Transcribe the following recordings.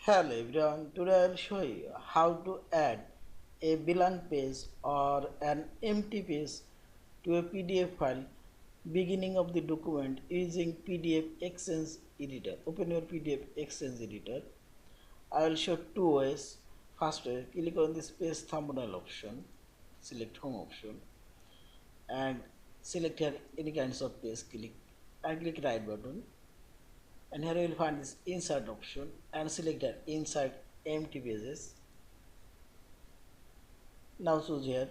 Hello everyone, today I will show you how to add a blank page or an empty page to a PDF file beginning of the document using PDF XChange Editor. Open your PDF XChange Editor. I will show two ways. First way, click on this page thumbnail option, select home option and select here any kinds of page, click right button, and here you will find this insert option and select here insert empty pages. Now choose here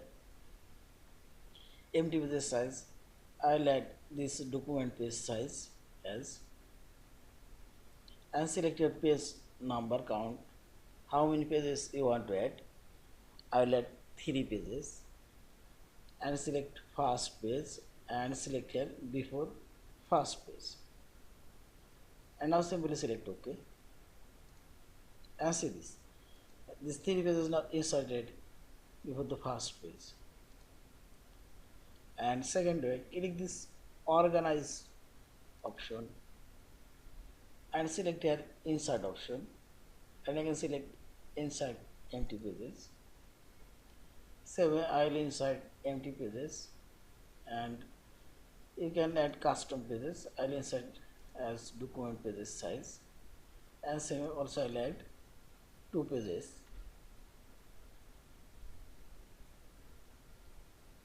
empty pages size. I'll add this document page size as, and select your page number count, how many pages you want to add. I will add 3 pages and select first page and select here before first page, and now simply select OK and see this 3 pages not inserted before the first page. And second way, click this organize option and select here insert option, and I can select insert empty pages. Same way I will insert empty pages, and you can add custom pages. I will insert as document pages size, and same way also I will add 2 pages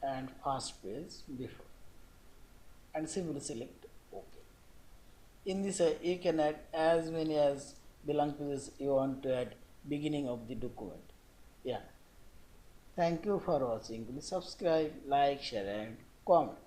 and first page before, and simply select OK. In this way you can add as many as blank pages you want to add beginning of the document. Yeah. Thank you for watching. Please subscribe, like, share and comment.